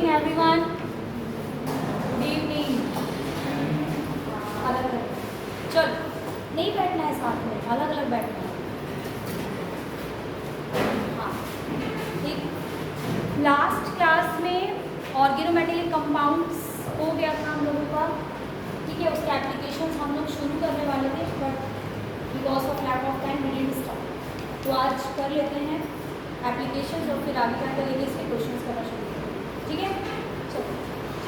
Evening everyone, good evening. अलग अलग चल, नहीं बैठना है साथ में, अलग अलग बैठना है। हाँ ठीक। लास्ट क्लास में ऑर्गेनोमेटेलिक कंपाउंड्स हो गया था हम लोगों का, ठीक है। उसके एप्लीकेशंस हम लोग शुरू करने वाले थे, but because of lack of time we didn't start. तो आज कर लेते हैं एप्लीकेशंस और फिर आगे क्या करेंगे, इसके क्वेश्चंस करना शुरू करेंगे, ठीक है। चलो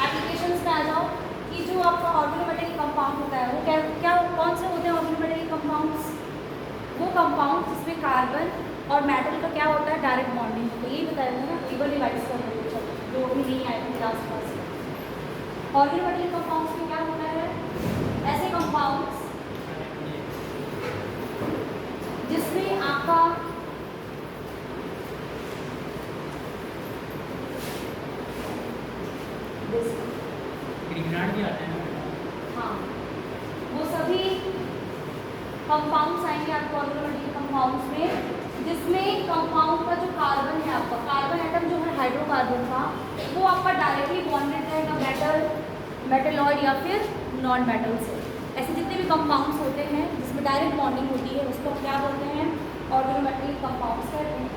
एप्लीकेशंस में आ जाओ कि जो आपका ऑर्गेनोमेटेलिक कंपाउंड होता है वो क्या कौन से होते हैं ऑर्गेनोमेटेलिक कंपाउंड्स? वो कंपाउंड जिसमें कार्बन और मेटल का क्या होता है, डायरेक्ट बॉन्डिंग। तो यही बताया था ना, टेबल रिवाइज कर लेते। चलो जो भी नहीं आए थे क्लास में, ऑर्गेनोमेटेलिक कंपाउंड्स में क्या होता है, ऐसे कंपाउंड्स जिसमें आपका हाँ वो सभी कंपाउंड्स आएंगे आपको ऑर्गेनोमेटेलिक कंपाउंड्स में, जिसमें कंपाउंड का जो कार्बन है, आपका कार्बन एटम जो है हाइड्रोकार्बन का, वो आपका डायरेक्टली बॉन्डेड रहेगा मेटलॉइड या फिर नॉन मेटल से। ऐसे जितने भी कंपाउंड्स होते हैं जिसमें डायरेक्ट बॉन्डिंग होती है उसको क्या बोलते हैं, ऑर्गेनोमेटेलिक कंपाउंड्स कहते हैं।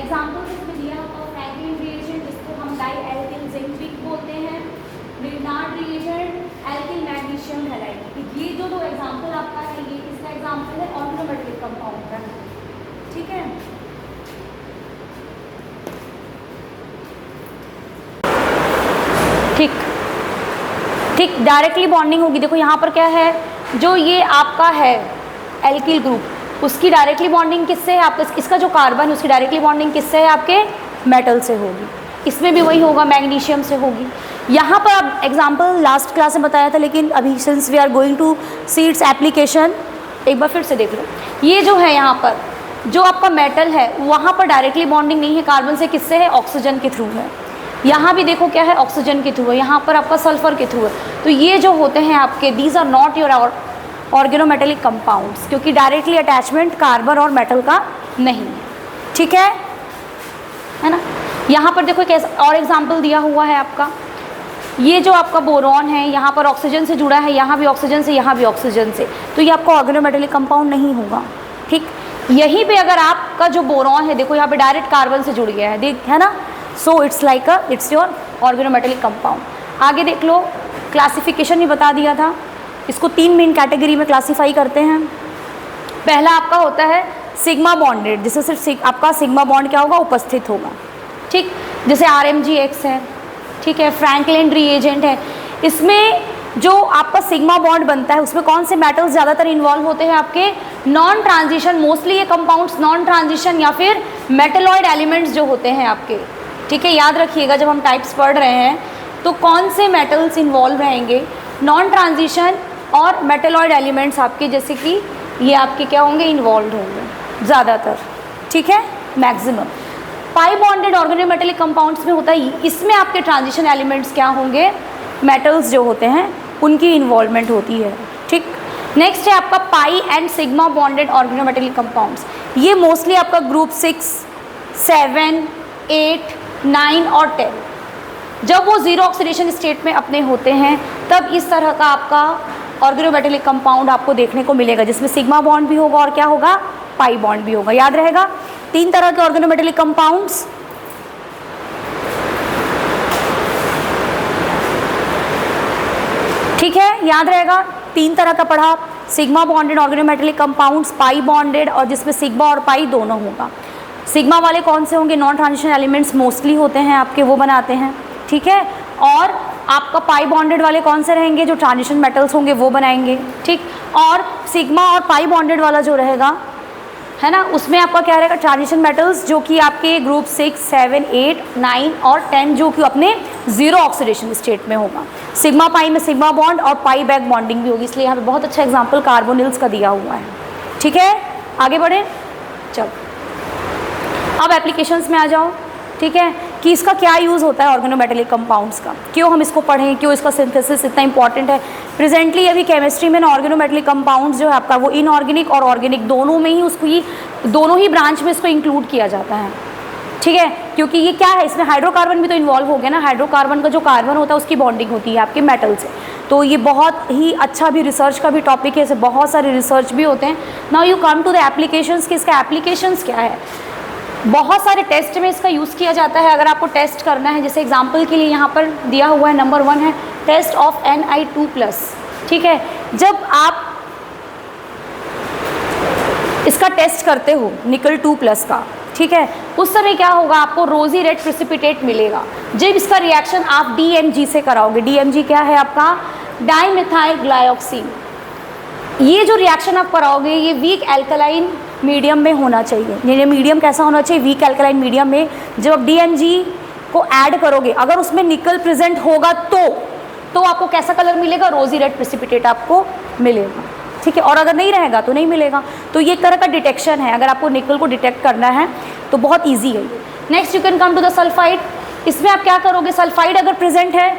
एग्जाम्पल इसमें दिया होगा फ्रैंकलिन रिएजेंट, जिसको हम डाई एल्किल जिंक बोलते हैं, Grignard reagent, alkyl magnesium halide. ये जो दो एग्जाम्पल आपका है, ये किसका एग्जाम्पल है, ऑर्गेनोमेटेलिक कंपाउंड का, ठीक है। ठीक ठीक, डायरेक्टली बॉन्डिंग होगी। देखो यहाँ पर क्या है, जो ये आपका है एल्किल ग्रुप, उसकी डायरेक्टली बॉन्डिंग किससे है आपका, इसका जो कार्बन है उसकी डायरेक्टली बॉन्डिंग किससे है, आपके मेटल से होगी। इसमें भी वही होगा, मैग्नीशियम से होगी। यहाँ पर अब एग्जाम्पल लास्ट क्लास में बताया था, लेकिन अभी since we are going to see its application, एक बार फिर से देख लो। ये जो है यहाँ पर जो आपका मेटल है, वहाँ पर डायरेक्टली बॉन्डिंग नहीं है कार्बन से, किससे है, ऑक्सीजन के थ्रू है। यहाँ भी देखो क्या है, ऑक्सीजन के थ्रू है, यहाँ पर आपका सल्फर के थ्रू है। तो ये जो होते हैं आपके, these are not your organometallic compounds, क्योंकि डायरेक्टली अटैचमेंट कार्बन और मेटल का नहीं है, ठीक है ना। यहाँ पर देखो एक और एग्जाम्पल दिया हुआ है आपका, ये जो आपका बोरॉन है यहाँ पर ऑक्सीजन से जुड़ा है, यहाँ भी ऑक्सीजन से, यहाँ भी ऑक्सीजन से, तो ये आपका ऑर्गेनोमेटेलिक कंपाउंड नहीं होगा, ठीक। यहीं पे अगर आपका जो बोरॉन है, देखो यहाँ पे डायरेक्ट कार्बन से जुड़ गया है, देख है ना, so it's like it's your organometallic compound. आगे देख लो, क्लासिफिकेशन भी बता दिया था, इसको 3 मेन कैटेगरी में क्लासीफाई करते हैं। पहला आपका होता है सिग्मा बॉन्डेड, जिसमें सिर्फ आपका सिग्मा बॉन्ड क्या होगा, उपस्थित होगा, ठीक। जैसे RMgX है, ठीक है, फ्रैंकलिन रिएजेंट है। इसमें जो आपका सिग्मा बॉन्ड बनता है उसमें कौन से मेटल्स ज़्यादातर इन्वॉल्व होते हैं, आपके नॉन ट्रांजिशन, मोस्टली ये कंपाउंड्स नॉन ट्रांजिशन या फिर मेटलॉइड एलिमेंट्स जो होते हैं आपके, ठीक है। याद रखिएगा जब हम टाइप्स पढ़ रहे हैं तो कौन से मेटल्स इन्वॉल्व रहेंगे, नॉन ट्रांजिशन और मेटलॉइड एलिमेंट्स आपके, जैसे कि ये आपके क्या होंगे, इन्वॉल्व होंगे ज़्यादातर, ठीक है, मैक्सिमम। पाई बॉन्डेड ऑर्गेनोमेटेलिक कंपाउंड्स में होता है, इसमें आपके ट्रांजिशन एलिमेंट्स क्या होंगे, मेटल्स जो होते हैं उनकी इन्वॉल्वमेंट होती है, ठीक। नेक्स्ट है आपका pi and sigma bonded organometallic compounds. ये मोस्टली आपका ग्रुप 6, 7, 8, 9 और 10, जब वो जीरो ऑक्सीडेशन स्टेट में अपने होते हैं तब इस तरह का आपका ऑर्गेनोमेटेलिक कंपाउंड आपको देखने को मिलेगा, जिसमें सिग्मा बॉन्ड भी होगा और क्या होगा, पाई बॉन्ड भी होगा। याद रहेगा 3 तरह के ऑर्गेनोमेटेलिक कंपाउंड्स, ठीक है, याद रहेगा 3 तरह का पढ़ा, सिग्मा बॉन्डेड ऑर्गेनोमेटेलिक कंपाउंड्स, पाई बॉन्डेड, और जिसमें सिग्मा और पाई दोनों होगा। सिग्मा वाले कौन से होंगे, नॉन ट्रांजिशन एलिमेंट्स मोस्टली होते हैं आपके, वो बनाते हैं, ठीक है। और आपका पाई बॉन्डेड वाले कौन से रहेंगे, जो ट्रांजिशन मेटल्स होंगे वो बनाएंगे, ठीक। और सिग्मा और पाई बॉन्डेड वाला जो रहेगा, है ना, उसमें आपका क्या रहेगा, ट्रांजिशन मेटल्स, जो कि आपके ग्रुप 6, 7, 8, 9 और 10 जो कि अपने जीरो ऑक्सीडेशन स्टेट में होगा। सिग्मा पाई में सिग्मा बॉन्ड और पाई बैक बॉन्डिंग भी होगी, इसलिए यहाँ पे बहुत अच्छा एग्जाम्पल कार्बोनिल्स का दिया हुआ है, ठीक है। आगे बढ़े, चलो अब एप्लीकेशंस में आ जाओ, ठीक है, कि इसका क्या यूज़ होता है ऑर्गेनोमेटेलिक कंपाउंड्स का, क्यों हम इसको पढ़ें, क्यों इसका सिंथेसिस इतना इंपॉर्टेंट है। प्रेजेंटली अभी केमिस्ट्री में ना ऑर्गेनोमेटेलिक कंपाउंड्स जो है आपका, वो इनऑर्गेनिक और ऑर्गेनिक दोनों में ही, उसको ही दोनों ही ब्रांच में इसको इंक्लूड किया जाता है, ठीक है, क्योंकि ये क्या है, इसमें हाइड्रोकार्बन भी तो इन्वॉल्व हो गया ना। हाइड्रोकार्बन का जो कार्बन होता है उसकी बॉन्डिंग होती है आपके मेटल से। तो ये बहुत ही अच्छा भी रिसर्च का भी टॉपिक है, ऐसे बहुत सारे रिसर्च भी होते हैं। Now you come to the applications कि इसका एप्लीकेशंस क्या है। बहुत सारे टेस्ट में इसका यूज़ किया जाता है। अगर आपको टेस्ट करना है, जैसे एग्जाम्पल के लिए यहाँ पर दिया हुआ है नंबर 1 है टेस्ट ऑफ Ni2+। ठीक है, जब आप इसका टेस्ट करते हो निकल 2+ का, ठीक है, उस समय क्या होगा, आपको रोजी रेड प्रेसिपिटेट मिलेगा। जब इसका रिएक्शन आप DMG से कराओगे, DMG क्या है आपका, डाइमिथाइल ग्लाइऑक्सीन। ये जो रिएक्शन आप कराओगे ये वीक एल्कलाइन मीडियम में होना चाहिए। ये मीडियम कैसा होना चाहिए, वीक एल्कलाइन मीडियम में। जब आप DMG को ऐड करोगे, अगर उसमें निकल प्रेजेंट होगा तो आपको कैसा कलर मिलेगा, रोजी रेड प्रेसिपिटेट आपको मिलेगा। ठीक है, और अगर नहीं रहेगा तो नहीं मिलेगा। तो ये एक तरह का डिटेक्शन है। अगर आपको निकल को डिटेक्ट करना है तो बहुत ईजी है। Next you can come to the sulphide. इसमें आप क्या करोगे, सल्फाइड अगर प्रेजेंट है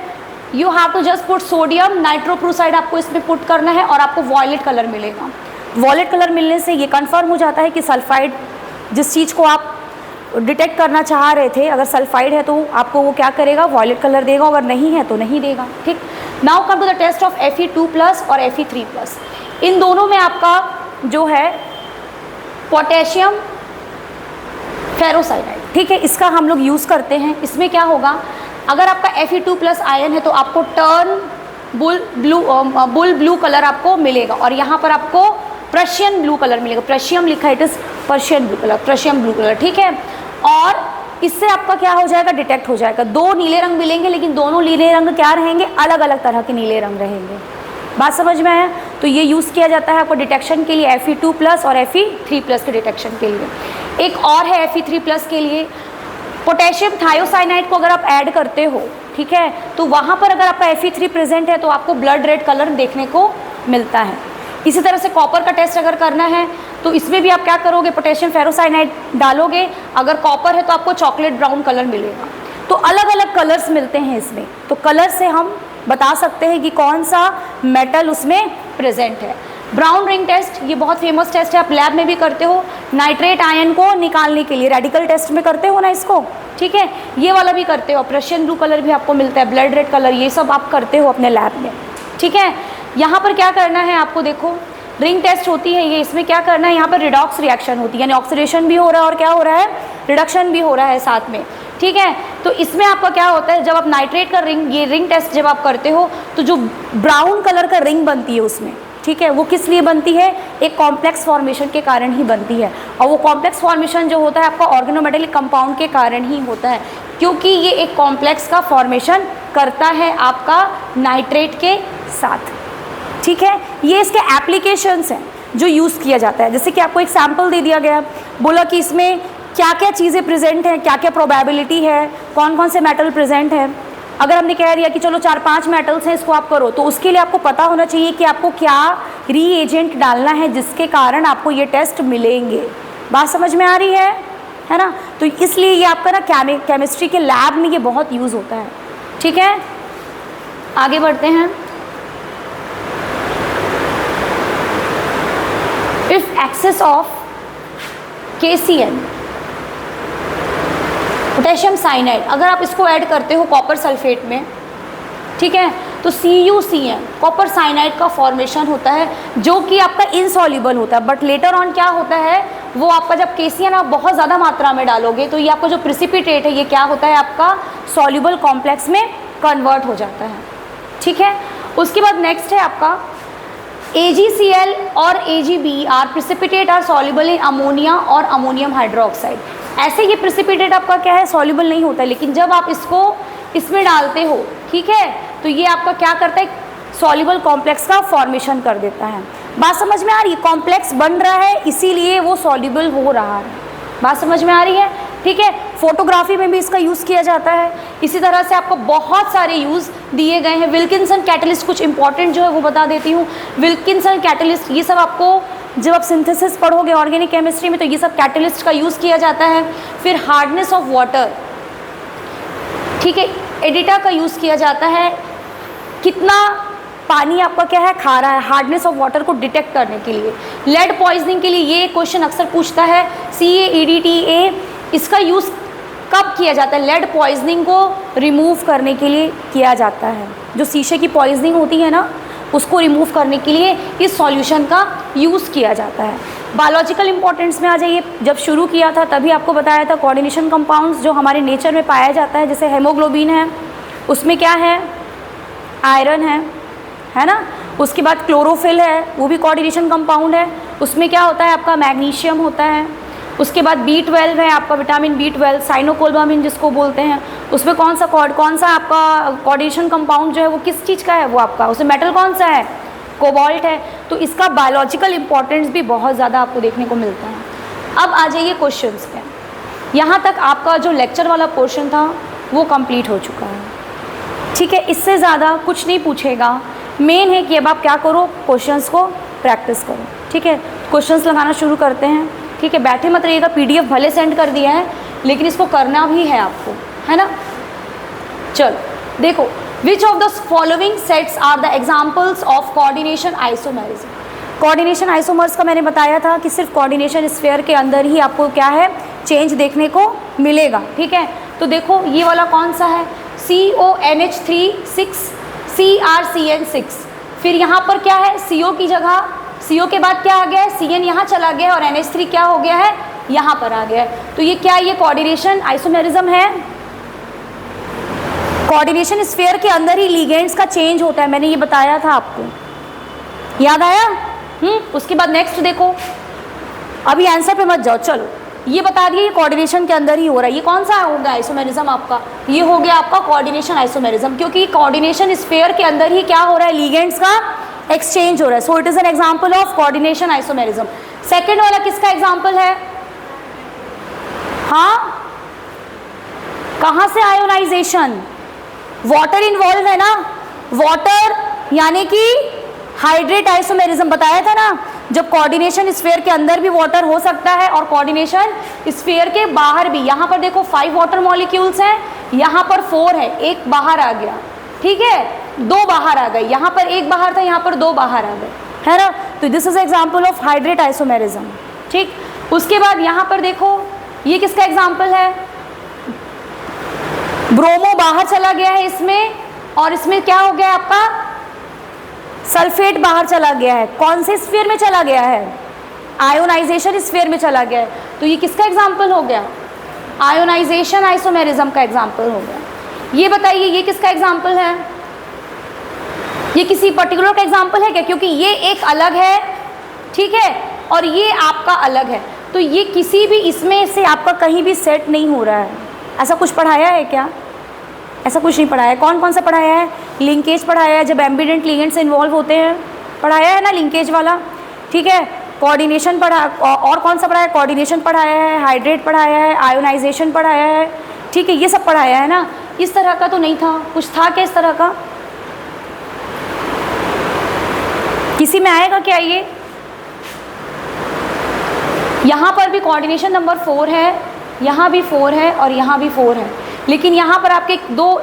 you have to just put sodium nitrochloride, आपको इसमें पुट करना है और आपको वॉयलेट कलर मिलेगा। वॉयलेट कलर मिलने से ये कंफर्म हो जाता है कि सल्फाइड, जिस चीज़ को आप डिटेक्ट करना चाह रहे थे, अगर सल्फाइड है तो आपको वो क्या करेगा, वॉयलेट कलर देगा, अगर नहीं है तो नहीं देगा। ठीक, now come to the test of Fe2+ और Fe3+। इन दोनों में आपका जो है पोटेशियम फेरोसाइनाइड, ठीक है, इसका हम लोग यूज़ करते हैं। इसमें क्या होगा, अगर आपका Fe2+ आयन है तो आपको टर्न बुल ब्लू कलर आपको मिलेगा, और यहाँ पर आपको प्रशियन ब्लू कलर मिलेगा। प्रशियम लिखा है, it is Persian blue colour, प्रशियम ब्लू कलर। ठीक है, और इससे आपका क्या हो जाएगा, डिटेक्ट हो जाएगा। 2 नीले रंग मिलेंगे, लेकिन दोनों नीले रंग क्या रहेंगे, अलग अलग तरह के नीले रंग रहेंगे। बात समझ में आया। तो ये यूज़ किया जाता है आपको डिटेक्शन के लिए, Fe2+ और Fe3+ के डिटेक्शन के लिए। एक और है Fe3+ के लिए, पोटेशियम थायोसाइनाइड को अगर आप ऐड करते हो, ठीक है, तो वहाँ पर अगर आपका Fe3 प्रेजेंट है तो आपको ब्लड रेड कलर देखने को मिलता है। इसी तरह से कॉपर का टेस्ट अगर करना है तो इसमें भी आप क्या करोगे, पोटेशियम फेरोसाइनाइड डालोगे, अगर कॉपर है तो आपको चॉकलेट ब्राउन कलर मिलेगा। तो अलग अलग कलर्स मिलते हैं इसमें। तो कलर से हम बता सकते हैं कि कौन सा मेटल उसमें प्रेजेंट है। ब्राउन रिंग टेस्ट, ये बहुत फेमस टेस्ट है, आप लैब में भी करते हो, नाइट्रेट आयन को निकालने के लिए रेडिकल टेस्ट में करते हो ना इसको। ठीक है, ये वाला भी करते हो। प्रशियन ब्लू कलर भी आपको मिलता है, ब्लड रेड कलर, ये सब आप करते हो अपने लैब में। ठीक है, यहाँ पर क्या करना है आपको, देखो रिंग टेस्ट होती है ये, इसमें क्या करना है, यहाँ पर रिडॉक्स रिएक्शन होती है, यानी ऑक्सीडेशन भी हो रहा है और क्या हो रहा है, रिडक्शन भी हो रहा है साथ में। ठीक है, तो इसमें आपका क्या होता है, जब आप नाइट्रेट का रिंग टेस्ट जब आप करते हो तो जो ब्राउन कलर का रिंग बनती है उसमें, ठीक है, वो किस लिए बनती है, एक कॉम्प्लेक्स फॉर्मेशन के कारण ही बनती है। और वो कॉम्प्लेक्स फॉर्मेशन जो होता है आपका ऑर्गेनोमेटेलिक कंपाउंड के कारण ही होता है, क्योंकि ये एक कॉम्प्लेक्स का फॉर्मेशन करता है आपका नाइट्रेट के साथ। ठीक है, ये इसके एप्लीकेशंस हैं जो यूज़ किया जाता है। जैसे कि आपको एक सैम्पल दे दिया गया, बोला कि इसमें क्या क्या चीज़ें प्रेजेंट हैं, क्या क्या प्रोबेबिलिटी है, कौन कौन से मेटल प्रेजेंट है। अगर हमने कह दिया कि चलो 4-5 मेटल्स हैं, इसको आप करो, तो उसके लिए आपको पता होना चाहिए कि आपको क्या रीएजेंट डालना है जिसके कारण आपको ये टेस्ट मिलेंगे। बात समझ में आ रही है ना। तो इसलिए ये आपका ना केमिस्ट्री के लैब में ये बहुत यूज़ होता है। ठीक है, आगे बढ़ते हैं। If excess of KCl potassium cyanide, अगर आप इसको ऐड करते हो कॉपर सल्फेट में, ठीक है, तो CuCl कॉपर साइनाइड का फॉर्मेशन होता है जो कि आपका इनसॉल्युबल होता है। बट लेटर ऑन क्या होता है, वो आपका जब KCl आप बहुत ज़्यादा मात्रा में डालोगे तो ये आपका जो प्रिसिपिटेट है ये क्या होता है, आपका सॉल्युबल कॉम्प्लेक्स में कन्वर्ट हो जाता है। ठीक है, उसके बाद नेक्स्ट है आपका AgCl और Ag are precipitate are soluble in ammonia और अमोनियम हाइड्रोक्साइड। ऐसे ये प्रिसिपिटेट आपका क्या है, सॉल्युबल नहीं होता है, लेकिन जब आप इसको इसमें डालते हो, ठीक है, तो ये आपका क्या करता है, सॉल्युबल कॉम्प्लेक्स का फॉर्मेशन कर देता है। बात समझ में आ रही है, कॉम्प्लेक्स बन रहा है इसीलिए वो सॉल्युबल हो रहा है। बात समझ में आ रही है। ठीक है, फोटोग्राफी में भी इसका यूज़ किया जाता है। इसी तरह से आपको बहुत सारे यूज़ दिए गए हैं। विल्किंसन कैटलिस्ट कुछ इंपॉर्टेंट जो है वो बता देती हूँ। विल्किंसन कैटलिस्ट, ये सब आपको जब आप सिंथेसिस पढ़ोगे ऑर्गेनिक केमिस्ट्री में तो ये सब कैटलिस्ट का यूज़ किया जाता है। फिर हार्डनेस ऑफ वाटर, ठीक है, एडिटा का यूज़ किया जाता है, कितना पानी आपका क्या है, खा रहा है, हार्डनेस ऑफ वाटर को डिटेक्ट करने के लिए। लेड पॉइजनिंग के लिए ये क्वेश्चन अक्सर पूछता है, CaEDTA, इसका यूज़ कब किया जाता है? लेड पॉइजनिंग को रिमूव करने के लिए किया जाता है। जो शीशे की पॉइजनिंग होती है ना, उसको रिमूव करने के लिए इस सॉल्यूशन का यूज़ किया जाता है। बायोलॉजिकल इंपॉर्टेंस में आ जाइए। जब शुरू किया था तभी आपको बताया था कोऑर्डिनेशन कंपाउंड्स जो हमारे नेचर में पाया जाता है, जैसे हेमोग्लोबिन है, उसमें क्या है? आयरन है ना। उसके बाद क्लोरोफिल है, वो भी कोऑर्डिनेशन कंपाउंड है, उसमें क्या होता है आपका? मैग्नीशियम होता है। उसके बाद B12 है आपका, विटामिन B12, साइनोकोबालामिन जिसको बोलते हैं, उसमें कौन सा आपका कोऑर्डिनेशन कंपाउंड जो है वो किस चीज़ का है? वो आपका उसमें मेटल कौन सा है? कोबाल्ट है। तो इसका बायोलॉजिकल इंपॉर्टेंस भी बहुत ज़्यादा आपको देखने को मिलता है। अब आ जाइए क्वेश्चंस पे। यहाँ तक आपका जो लेक्चर वाला पोर्शन था वो कंप्लीट हो चुका है, ठीक है। इससे ज़्यादा कुछ नहीं पूछेगा। मेन है कि अब आप क्या करो? क्वेश्चंस को प्रैक्टिस करो, ठीक है। क्वेश्चंस लगाना शुरू करते हैं, ठीक है। बैठे मत रहिएगा, PDF भले सेंड कर दिया है लेकिन इसको करना भी है आपको, है ना। चलो देखो, which of the following sets are the examples of coordination isomerism. Coordination isomers का मैंने बताया था कि सिर्फ कोऑर्डिनेशन स्फीयर के अंदर ही आपको क्या है? चेंज देखने को मिलेगा, ठीक है। तो देखो ये वाला कौन सा है? CONH3 6 CrCN6। फिर यहाँ पर क्या है? CO की जगह, CO के बाद क्या आ गया है? CN यहाँ चला गया है और NH3 क्या हो गया है? यहाँ पर आ गया है। तो ये क्या? ये कोऑर्डिनेशन आइसोमेरिज्म है। कोऑर्डिनेशन स्फीयर के अंदर ही लिगेंड्स का चेंज होता है, मैंने ये बताया था आपको, याद आया? उसके बाद नेक्स्ट देखो, अभी आंसर पे मत जाओ, चलो ये बता दिए, ये कोऑर्डिनेशन के अंदर ही हो रहा है। ये कौन सा हो गया आइसोमेरिज्म आपका? ये हो गया आपका कोऑर्डिनेशन आइसोमेरिज्म, क्योंकि कोऑर्डिनेशन स्फीयर के अंदर ही क्या हो रहा है? लिगेंड्स का एक्सचेंज हो रहा है। So it is an example of coordination isomerism. Second वाला किसका एग्जांपल है? हाँ, कहाँ से? आयोनाइजेशन। वाटर इन्वॉल्व है ना, वाटर यानी कि हाइड्रेट आइसोमेरिज्म बताया था ना। जब कोऑर्डिनेशन स्फीयर के अंदर भी वाटर हो सकता है और कोऑर्डिनेशन स्फीयर के बाहर भी। यहाँ पर देखो 5 वाटर मॉलिक्यूल्स हैं, यहाँ पर 4 है, एक बाहर आ गया, ठीक है, 2 बाहर आ गए। यहाँ पर एक बाहर था, यहाँ पर 2 बाहर आ गए, है ना। तो this is example of hydrate isomerism, ठीक। उसके बाद यहाँ पर देखो, ये किसका एग्जाम्पल है? ब्रोमो बाहर चला गया है इसमें, और इसमें क्या हो गया आपका? सल्फेट बाहर चला गया है। कौन से स्फीयर में चला गया है? आयोनाइजेशन स्फीयर में चला गया है। तो ये किसका एग्जाम्पल हो गया? आयोनाइजेशन आइसोमेरिज्म का एग्जाम्पल हो गया। ये बताइए ये किसका एग्जाम्पल है? ये किसी पर्टिकुलर का एग्जाम्पल है क्या? क्योंकि ये एक अलग है, ठीक है, और ये आपका अलग है। तो ये किसी भी इसमें से आपका कहीं भी सेट नहीं हो रहा है। ऐसा कुछ पढ़ाया है क्या? ऐसा कुछ नहीं पढ़ाया है। कौन कौन सा पढ़ाया है? लिंकेज पढ़ाया है, जब एम्बिडेंट लिगेंड से इन्वॉल्व होते हैं, पढ़ाया है ना लिंकेज वाला, ठीक है। कोऑर्डिनेशन पढ़ा, और कौन सा पढ़ाया? कोऑर्डिनेशन पढ़ाया है, हाइड्रेट पढ़ाया है, आयोनाइजेशन पढ़ाया है, ठीक है, ये सब पढ़ाया है ना। इस तरह का तो नहीं था, कुछ था क्या इस तरह का? किसी में आएगा क्या ये? यहाँ पर भी कोऑर्डिनेशन नंबर 4 है, यहाँ भी 4 है और यहाँ भी 4 है, लेकिन यहाँ पर आपके 2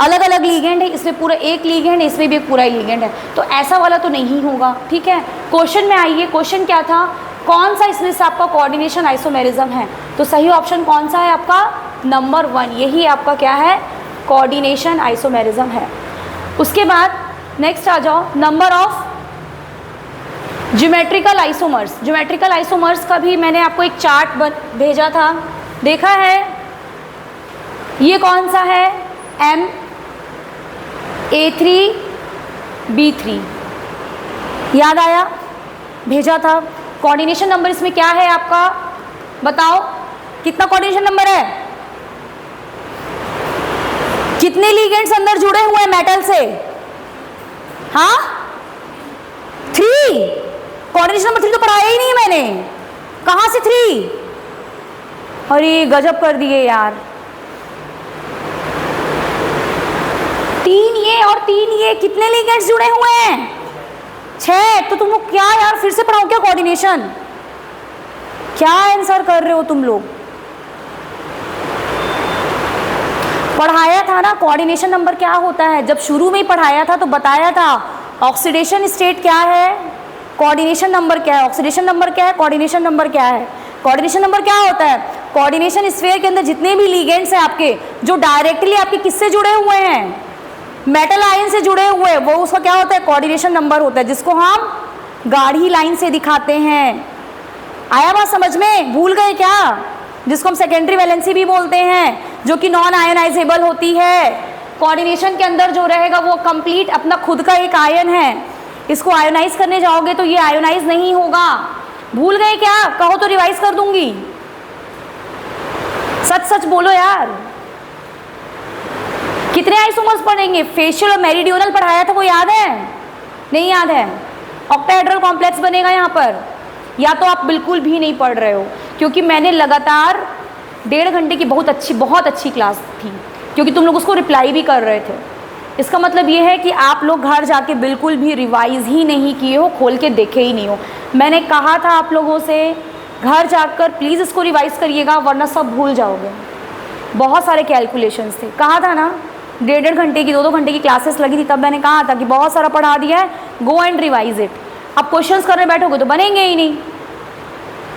अलग अलग लिगेंड है, इसमें पूरा एक लिगेंड है, इसमें भी एक पूरा लिगेंड है। तो ऐसा वाला तो नहीं होगा, ठीक है। क्वेश्चन में आइए, क्वेश्चन क्या था? कौन सा इसमें से आपका कोऑर्डिनेशन आइसोमेरिज्म है? तो सही ऑप्शन कौन सा है आपका? नंबर 1, यही आपका क्या है? कोऑर्डिनेशन आइसोमेरिज्म है। उसके बाद नेक्स्ट आ जाओ, number of geometrical isomers. Geometrical isomers का भी मैंने आपको एक चार्ट भेजा था, देखा है? ये कौन सा है? MA3B3, याद आया? भेजा था। कोऑर्डिनेशन नंबर इसमें क्या है आपका? बताओ कितना कोऑर्डिनेशन नंबर है? कितने लिगेंड्स अंदर जुड़े हुए हैं मेटल से? हाँ, 3। कोऑर्डिनेशन नंबर 3 तो पढ़ाया ही नहीं मैंने, कहाँ से 3? अरे गजब कर दिए यार, 3 ये और 3 ये, कितने लिगेंड्स जुड़े हुए हैं? 6। तो तुम लोग क्या यार, फिर से पढ़ाओ क्या कोऑर्डिनेशन? क्या आंसर कर रहे हो तुम लोग? पढ़ाया था ना कोऑर्डिनेशन नंबर क्या होता है, जब शुरू में ही पढ़ाया था तो बताया था ऑक्सीडेशन स्टेट क्या है, कोऑर्डिनेशन नंबर क्या है, ऑक्सीडेशन नंबर क्या है, कोऑर्डिनेशन नंबर क्या है। कोऑर्डिनेशन नंबर क्या होता है? कोऑर्डिनेशन स्फीयर के अंदर जितने भी लिगेंड्स हैं आपके, जो डायरेक्टली आपके किससे जुड़े हुए हैं, मेटल आयन से जुड़े हुए, वो उसका क्या होता है, कोऑर्डिनेशन नंबर होता है, जिसको हम गाढ़ी लाइन से दिखाते हैं। आया बात समझ में, भूल गए क्या? जिसको हम सेकेंडरी वैलेंसी भी बोलते हैं, जो कि नॉन आयनाइजेबल होती है। कोऑर्डिनेशन के अंदर जो रहेगा वो कंप्लीट अपना खुद का एक आयन है, इसको आयोनाइज करने जाओगे तो ये आयोनाइज नहीं होगा। भूल गए क्या? कहो तो रिवाइज कर दूंगी। सच सच बोलो यार, कितने आइसोमर्स पढ़ेंगे? फेशियल और मेरिडियोनल पढ़ाया था, वो याद है? नहीं याद है? ऑक्टाहेड्रल कॉम्प्लेक्स बनेगा यहाँ पर, या तो आप बिल्कुल भी नहीं पढ़ रहे हो, क्योंकि मैंने लगातार 1.5 घंटे की बहुत अच्छी क्लास थी, क्योंकि तुम लोग उसको रिप्लाई भी कर रहे थे। इसका मतलब ये है कि आप लोग घर जाके बिल्कुल भी रिवाइज ही नहीं किए हो, खोल के देखे ही नहीं हो। मैंने कहा था आप लोगों से घर जाकर प्लीज़ इसको रिवाइज करिएगा, वरना सब भूल जाओगे। बहुत सारे कैलकुलेशंस थे, कहा था ना, 1.5 घंटे की 2-2 घंटे की क्लासेस लगी थी, तब मैंने कहा था कि बहुत सारा पढ़ा दिया है, गो एंड रिवाइज इट। अब क्वेश्चंस करने बैठोगे तो बनेंगे ही नहीं।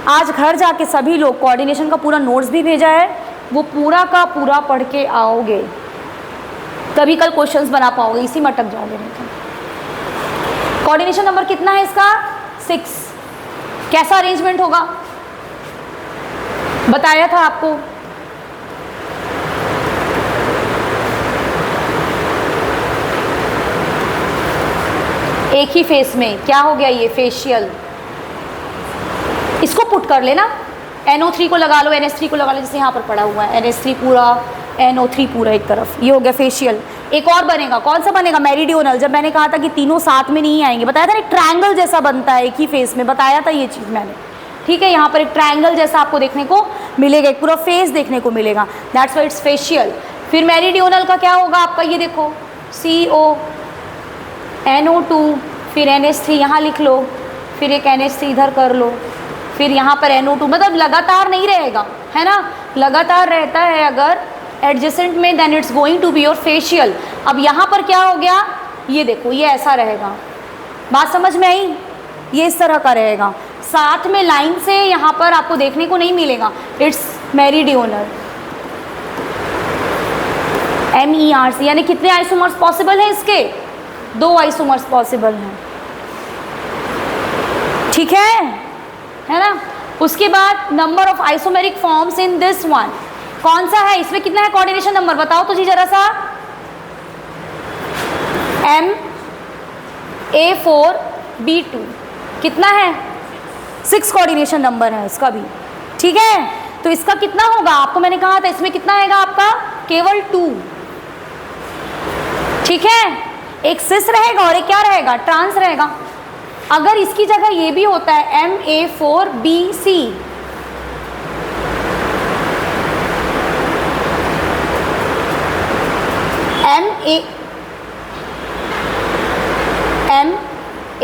आज घर जाके सभी लोग कोऑर्डिनेशन का पूरा नोट्स भी भेजा है, वो पूरा का पूरा पढ़ के आओगे, तभी कल क्वेश्चंस बना पाओगे, इसी में अटक जाओगे नहीं तो। कोऑर्डिनेशन नंबर कितना है इसका? 6। कैसा अरेंजमेंट होगा बताया था आपको। एक ही फेस में क्या हो गया, ये फेशियल, इसको पुट कर लेना, NO3 को लगा लो, NH3 को लगा लो, जैसे यहाँ पर पड़ा हुआ है, NH3 पूरा, NO3 पूरा एक तरफ, ये हो गया फेशियल। एक और बनेगा, कौन सा बनेगा? मेरिडियोनल। जब मैंने कहा था कि तीनों साथ में नहीं आएंगे, बताया था ना, एक ट्रायंगल जैसा बनता है एक ही फेस में, बताया था ये चीज़ मैंने, ठीक है। यहाँ पर एक ट्रायंगल जैसा आपको देखने को मिलेगा, एक पूरा फेस देखने को मिलेगा, दैट्स व्हाई इट्स फेशियल। फिर मेरिडियोनल का क्या होगा आपका, ये देखो, CO, NO2, फिर NH3 यहाँ लिख लो, फिर एक NH3 इधर कर लो, फिर यहाँ पर NO2, मतलब लगातार नहीं रहेगा, है ना, लगातार रहता है अगर एडजेसेंट में, then it's going to be your facial. अब यहाँ पर क्या हो गया, ये देखो, ये ऐसा रहेगा, बात समझ में आई? ये इस तरह का रहेगा, साथ में लाइन से यहाँ पर आपको देखने को नहीं मिलेगा, इट्स मेरिडियोनल, MERC। यानी कितने आइसोमर्स पॉसिबल है इसके? 2 आइसोमर्स पॉसिबल हैं, ठीक है ना। उसके बाद number of isomeric forms in this one, कौन सा है इसमें, कितना है कोऑर्डिनेशन नंबर, बताओ तो जी जरा सा। MA4B2 कितना है? 6 कोऑर्डिनेशन नंबर है इसका भी, ठीक है। तो इसका कितना होगा, आपको मैंने कहा था इसमें कितना आएगा आपका, केवल 2, ठीक है। एक सिस रहेगा और एक क्या रहेगा, ट्रांस रहेगा। अगर इसकी जगह ये भी होता है MA4BC,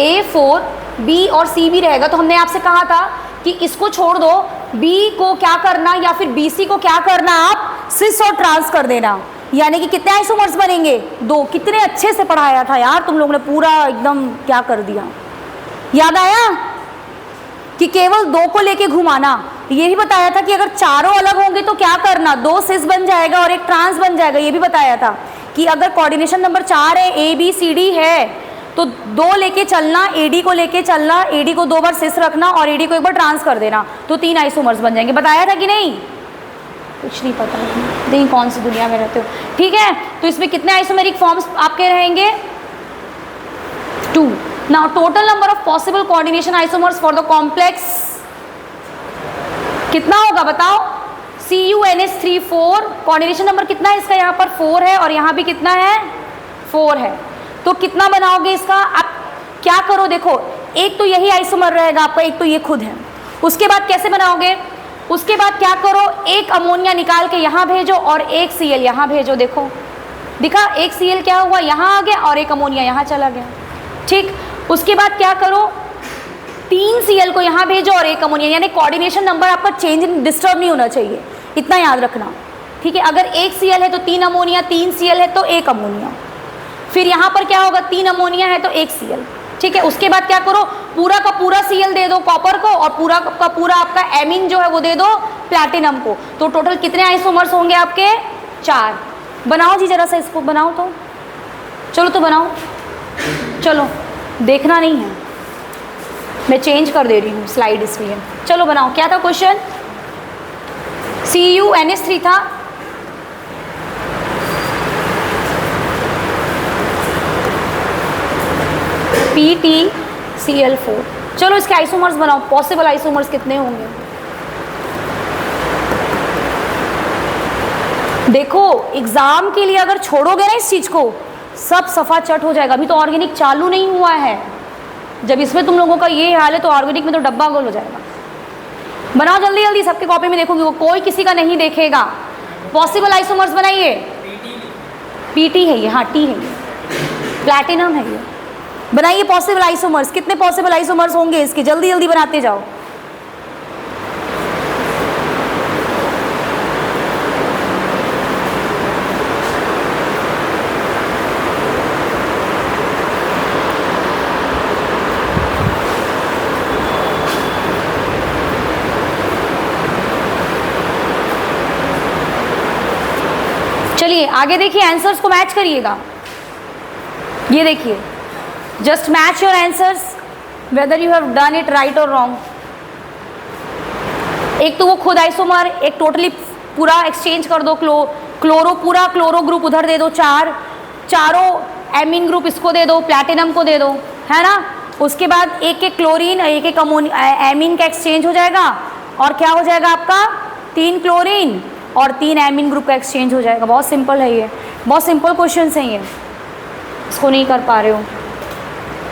MA4B और C भी रहेगा, तो हमने आपसे कहा था कि इसको छोड़ दो, B को क्या करना या फिर BC को क्या करना, आप सिस और ट्रांस कर देना, यानी कि कितने आइसोमर्स बनेंगे, 2। कितने अच्छे से पढ़ाया था यार तुम लोगों ने, पूरा एकदम क्या कर दिया, याद आया कि केवल 2 को लेके घुमाना। ये भी बताया था कि अगर चारों अलग होंगे तो क्या करना, 2 सिस बन जाएगा और एक ट्रांस बन जाएगा। ये भी बताया था कि अगर कोऑर्डिनेशन नंबर 4 है, ABCD है, तो 2 लेके चलना, AD को लेके चलना, AD को 2 बार सिस रखना और AD को 1 बार ट्रांस कर देना, तो 3 आइसोमर्स बन जाएंगे। बताया था कि नहीं? कुछ नहीं पता, नहीं कौन सी दुनिया में रहते हो, ठीक है। तो इसमें कितने आइसोमेरिक फॉर्म्स आपके रहेंगे, 2। Now total number of possible coordination isomers for the complex कितना होगा बताओ, CuNH3 4, कोऑर्डिनेशन नंबर कितना है इसका, यहाँ पर 4 है और यहाँ भी कितना है, 4 है। तो कितना बनाओगे इसका, आप क्या करो, देखो, एक तो यही आइसोमर रहेगा आपका, एक तो ये खुद है। उसके बाद कैसे बनाओगे, उसके बाद क्या करो, एक अमोनिया निकाल के यहाँ भेजो और एक Cl यहाँ भेजो, देखो दिखा, एक Cl क्या हुआ, यहाँ आ गया और एक अमोनिया यहाँ चला गया, ठीक। उसके बाद क्या करो, 3 Cl को यहाँ भेजो और एक अमोनिया, यानी कोऑर्डिनेशन नंबर आपका चेंज डिस्टर्ब नहीं होना चाहिए, इतना याद रखना, ठीक है। अगर एक Cl है तो 3 अमोनिया, 3 Cl है तो 1 अमोनिया, फिर यहाँ पर क्या होगा, 3 अमोनिया है तो 1 Cl, ठीक है। उसके बाद क्या करो, पूरा का पूरा Cl दे दो कॉपर को और पूरा का पूरा आपका एमीन जो है वो दे दो प्लैटिनम को। तो टोटल कितने आइसोमर्स होंगे आपके? 4। बनाओ जी जरा सा इसको, बनाओ तो, चलो तो बनाओ, चलो देखना नहीं है, मैं चेंज कर दे रही हूँ स्लाइड इसलिए। चलो बनाओ, क्या था क्वेश्चन? CuNH3 था, PtCl4। चलो इसके आइसोमर्स बनाओ, पॉसिबल आइसोमर्स कितने होंगे? देखो एग्जाम के लिए अगर छोड़ोगे ना इस चीज को, सब सफा चट हो जाएगा। अभी तो ऑर्गेनिक चालू नहीं हुआ है, जब इसमें तुम लोगों का ये हाल है तो ऑर्गेनिक में तो डब्बा गोल हो जाएगा। बनाओ जल्दी जल्दी, सबके कॉपी में देखोगे, वो कोई किसी का नहीं देखेगा। पॉसिबल आइसोमर्स बनाइए। PT है ये, हाँ T है ये, प्लैटिनम है ये। बनाइए पॉसिबल आइसोमर्स, कितने पॉसिबल आइसोमर्स होंगे इसके? जल्दी जल्दी बनाते जाओ। चलिए आगे देखिए, आंसर्स को मैच करिएगा। ये देखिए, just match your answers whether you have done it right और रॉन्ग। एक तो वो खुद आइसोमर, एक टोटली पूरा एक्सचेंज कर दो, क्लोरो पूरा क्लोरो ग्रुप उधर दे दो, चारों एमीन ग्रुप इसको दे दो, प्लैटिनम को दे दो, है ना। उसके बाद एक एक क्लोरीन, एक एक एमीन का एक्सचेंज हो जाएगा, और क्या हो जाएगा आपका? 3 क्लोरीन और 3 एमीन ग्रुप का एक्सचेंज हो जाएगा। बहुत सिंपल है ये, बहुत सिंपल क्वेश्चन है ये, इसको नहीं कर पा रहे हो।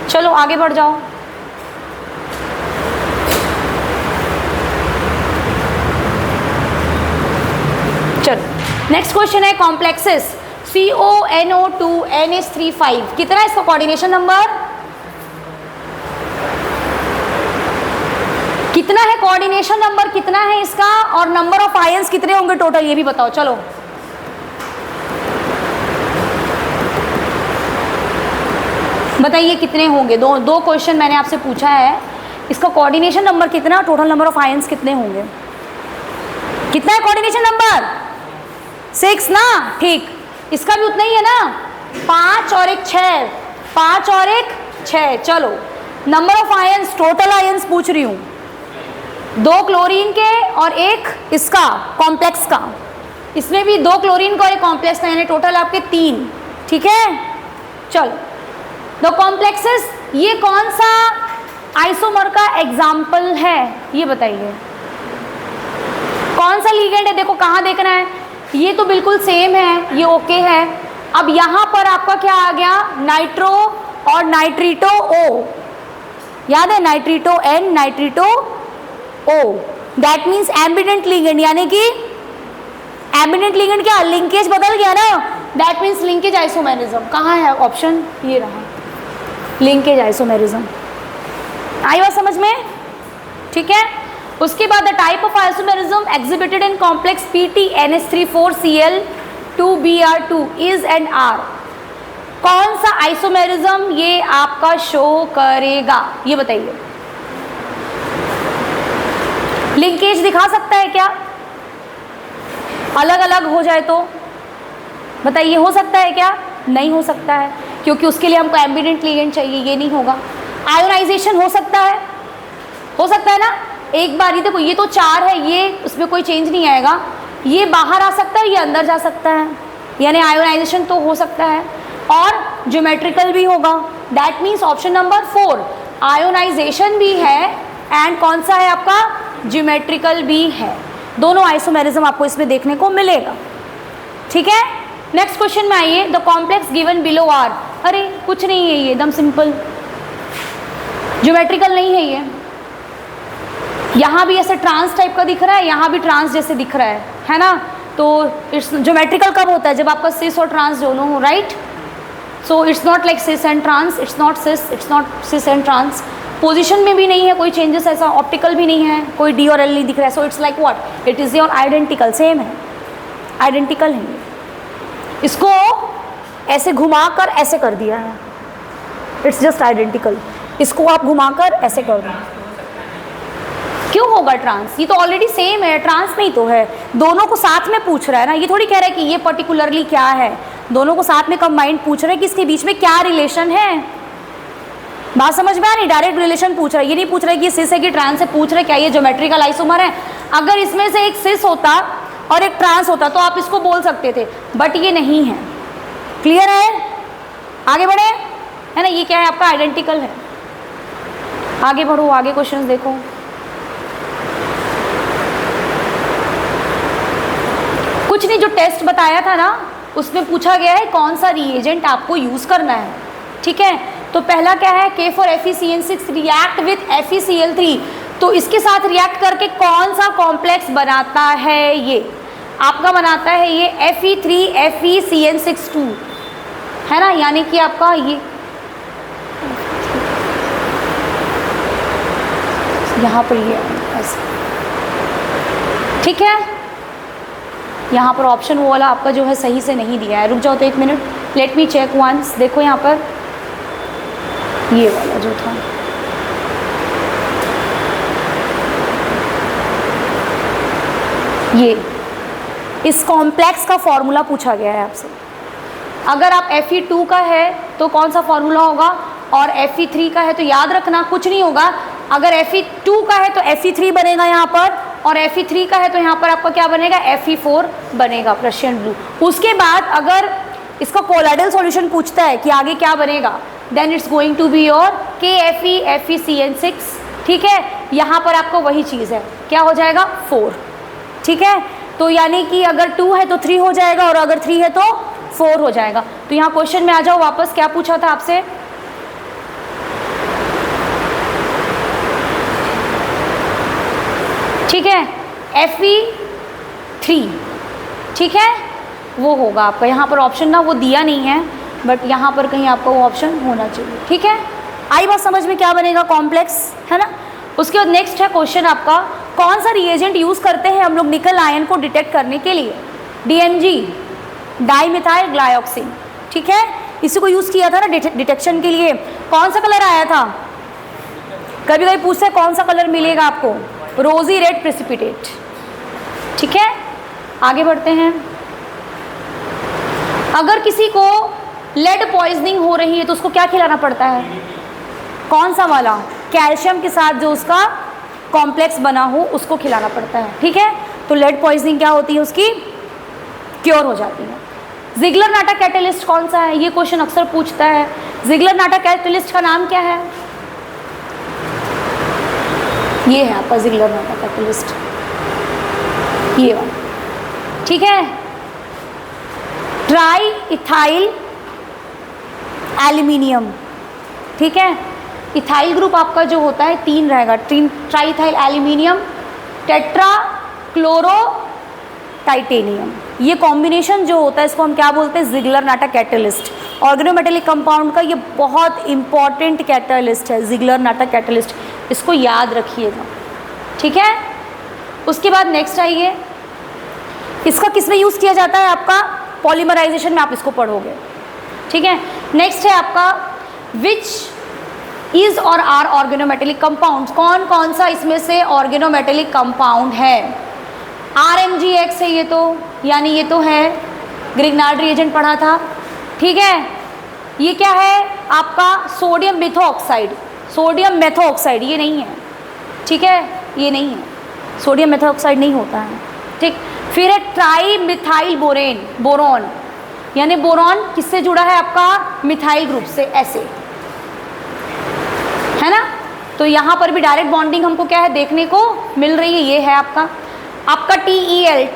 चलो आगे बढ़ जाओ। चलो नेक्स्ट क्वेश्चन है कॉम्प्लेक्सेस CONO2NH3 कितना है इसका कोऑर्डिनेशन नंबर? कितना है कोऑर्डिनेशन नंबर, कितना है इसका, और नंबर ऑफ आयंस कितने होंगे टोटल, ये भी बताओ। चलो बताइए कितने होंगे। दो क्वेश्चन मैंने आपसे पूछा है, इसका कोऑर्डिनेशन नंबर कितना, टोटल नंबर ऑफ आयंस कितने होंगे? कितना है कोऑर्डिनेशन नंबर? 6 ना, ठीक। इसका भी उतना ही है ना, 5 और 1 6, 5 और 1 6। चलो number of ions, total ions पूछ रही हूँ, 2 क्लोरीन के और 1 इसका कॉम्प्लेक्स का, इसमें भी 2 क्लोरीन का और 1 कॉम्प्लेक्स का, यानी टोटल आपके 3। ठीक है, चलो द कॉम्प्लेक्सेस, ये कौन सा आइसोमर का एग्जाम्पल है ये बताइए। कौन सा लीगेंड है? देखो कहाँ देखना है, ये तो बिल्कुल सेम है, ये ओके है। अब यहाँ पर आपका क्या आ गया? नाइट्रो और नाइट्रीटो O, याद है, नाइट्रीटो N नाइट्रीटो O, that means ambient ligand, यानी कि एम्बिडेंट लीगेंड क्या, लिंकेज बदल गया ना, दैट मीन्स लिंकेज आइसोमेरिज्म। कहाँ है ऑप्शन? ये रहा, लिंकेज आइसोमेरिज्म। आई बात समझ में? ठीक है। उसके बाद the type of isomerism exhibited in complex PtNH3,4Cl2Br2 is and are. कौन सा आइसोमेरिज्म ये आपका शो करेगा, ये बताइए। लिंकेज दिखा सकता है क्या? अलग अलग हो जाए तो बताइए, हो सकता है क्या? नहीं हो सकता है, क्योंकि उसके लिए हमको एम्बिडेंट लीगेंड चाहिए, ये नहीं होगा। आयोनाइजेशन हो सकता है, हो सकता है ना। एक बार ही देखो, ये तो 4 है, ये उसमें कोई चेंज नहीं आएगा, ये बाहर आ सकता है, ये अंदर जा सकता है, यानी आयोनाइजेशन तो हो सकता है, और ज्योमेट्रिकल भी होगा। That means option number 4, ionisation भी है एंड कौन सा है आपका? ज्योमेट्रिकल भी है। दोनों आइसोमेरिज्म आपको इसमें देखने को मिलेगा। ठीक है, नेक्स्ट क्वेश्चन में आइए। The complex given below are, अरे कुछ नहीं है, ये एकदम सिंपल, ज्योमेट्रिकल नहीं है ये। यहाँ भी ऐसे ट्रांस टाइप का दिख रहा है, यहाँ भी ट्रांस जैसे दिख रहा है ना। तो इट्स ज्योमेट्रिकल कब होता है? जब आपका सिस और ट्रांस दोनों हो, right. So it's not like cis and trans, it's not cis and trans. Position में भी नहीं है कोई चेंजेस, ऐसा ऑप्टिकल भी नहीं है, कोई डी और एल नहीं दिख रहा है। So it's like what, it is your identical, same है, आइडेंटिकल है। इसको ऐसे घुमाकर ऐसे कर दिया है, इट्स जस्ट आइडेंटिकल। इसको आप घुमाकर ऐसे कर दो, क्यों होगा ट्रांस? ये तो ऑलरेडी सेम है, ट्रांस में ही तो है, दोनों को साथ में पूछ रहा है ना, ये थोड़ी कह रहा है कि ये पर्टिकुलरली क्या है, दोनों को साथ में कंबाइंड पूछ रहा है कि इसके बीच में क्या रिलेशन है। बात समझ में आ रही? डायरेक्ट रिलेशन पूछ रहा है, ये नहीं पूछ रहा है कि सिस है कि ट्रांस है, पूछ रहे क्या ये ज्योमेट्रिकल आइसोमर है। अगर इसमें से एक सिस होता और एक ट्रांस होता तो आप इसको बोल सकते थे, बट ये नहीं है। क्लियर है? आगे बढ़े, है ना, ये क्या है आपका आइडेंटिकल है। आगे बढ़ो, आगे क्वेश्चंस देखो। कुछ नहीं, जो टेस्ट बताया था ना उसमें पूछा गया है कौन सा रिएजेंट आपको यूज करना है, ठीक है। तो पहला क्या है, K4FeCN6 रिएक्ट विथ FeCl3, तो इसके साथ रिएक्ट करके कौन सा कॉम्प्लेक्स बनाता है? ये आपका बनाता है ये Fe3FeCN6 है ना, यानी कि आपका ये यहाँ पर ये ऐसे, ठीक है। यहाँ पर ऑप्शन वो वाला आपका जो है सही से नहीं दिया है। रुक जाओ तो एक minute, let me check once. देखो यहाँ पर ये वाला जो था, ये इस कॉम्प्लेक्स का फॉर्मूला पूछा गया है आपसे। अगर आप Fe2 का है तो कौन सा फॉर्मूला होगा, और Fe3 का है तो याद रखना कुछ नहीं होगा। अगर Fe2 का है तो Fe3 बनेगा यहाँ पर, और Fe3 का है तो यहाँ पर आपका क्या बनेगा, Fe4 बनेगा, प्रशियन ब्लू। उसके बाद अगर इसका कोलाइडल सॉल्यूशन पूछता है कि आगे क्या बनेगा, then it's going to be your KFeFeCN6, ठीक है। यहाँ पर आपको वही चीज़ है, क्या हो जाएगा, 4, ठीक है। तो यानी कि अगर 2 है तो 3 हो जाएगा, और अगर 3 है तो 4 हो जाएगा। तो यहाँ क्वेश्चन में आ जाओ वापस, क्या पूछा था आपसे, ठीक है, Fe3, ठीक है, वो होगा आपका। यहाँ पर ऑप्शन ना वो दिया नहीं है, बट यहाँ पर कहीं आपका वो ऑप्शन होना चाहिए, ठीक है। आई बात समझ में, क्या बनेगा, कॉम्प्लेक्स, है ना। उसके बाद नेक्स्ट है क्वेश्चन आपका, कौन सा रिएजेंट यूज़ करते हैं हम लोग निकल आयन को डिटेक्ट करने के लिए? DMG, डाईमिथाइल ग्लाइऑक्सिन, ठीक है, इसी को यूज़ किया था ना डिटेक्शन के लिए। कौन सा कलर आया था, कभी कभी पूछते हैं कौन सा कलर मिलेगा आपको, रोजी रेड प्रेसिपिटेट, ठीक है। आगे बढ़ते हैं। अगर किसी को लेड पॉइजनिंग हो रही है तो उसको क्या खिलाना पड़ता है, कौन सा वाला, कैल्शियम के साथ जो उसका कॉम्प्लेक्स बना हो उसको खिलाना पड़ता है, ठीक है। तो लेड पॉइजनिंग क्या होती है, उसकी क्योर हो जाती है। जिगलर नाटा कैटलिस्ट कौन सा है, ये क्वेश्चन अक्सर पूछता है। जिगलर नाटा कैटलिस्ट का नाम क्या है, ये है आपका जिगलर नाटा कैटलिस्ट, ये वाला, ठीक है। ट्राई इथाइल एल्यूमिनियम, ठीक है। इथाइल ग्रुप आपका जो होता है 3 रहेगा, try ethyl aluminium, tetra chloro titanium, ये कॉम्बिनेशन जो होता है इसको हम क्या बोलते हैं, जिगलर नाटा कैटलिस्ट। ऑर्गेनोमेटेलिक कंपाउंड का ये बहुत इंपॉर्टेंट कैटलिस्ट है, जिगलर नाटा कैटलिस्ट, इसको याद रखिएगा, ठीक है। उसके बाद नेक्स्ट आइए, इसका किस में यूज़ किया जाता है, आपका पॉलीमराइजेशन में आप इसको पढ़ोगे, ठीक है। नेक्स्ट है आपका विच इज और आर ऑर्गेनोमेटेलिक कंपाउंड, कौन कौन सा इसमें से ऑर्गेनोमेटेलिक कंपाउंड है। RMgX है ये तो, यानी ये तो है, ग्रिग्नार्ड रिएजेंट पढ़ा था, ठीक है। ये क्या है आपका, सोडियम मेथोऑक्साइड, सोडियम मेथोऑक्साइड, ये नहीं है, ठीक है, ये नहीं है, सोडियम मेथोऑक्साइड नहीं होता है, ठीक। फिर है ट्राई मिथाइल बोरॉन, यानी बोरॉन किससे जुड़ा है आपका, मिथाइल ग्रुप से, ऐसे, है ना। तो यहाँ पर भी डायरेक्ट बॉन्डिंग हमको क्या है देखने को मिल रही है, ये है आपका TEL,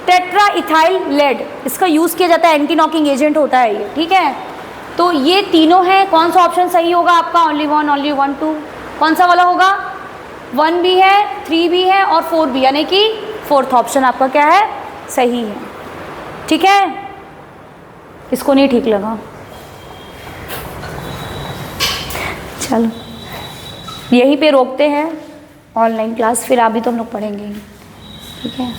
टेट्रा इथाइल लेड, इसका यूज़ किया जाता है, एंटी नॉकिंग एजेंट होता है ये, ठीक है। तो ये तीनों हैं, कौन सा ऑप्शन सही होगा आपका, ओनली वन 2, कौन सा वाला होगा, 1 भी है, 3 भी है और 4 भी, यानी कि 4th ऑप्शन आपका क्या है, सही है, ठीक है। इसको नहीं ठीक लगा, चलो यहीं पे रोकते हैं ऑनलाइन क्लास, फिर अभी तो हम लोग पढ़ेंगे, ठीक है।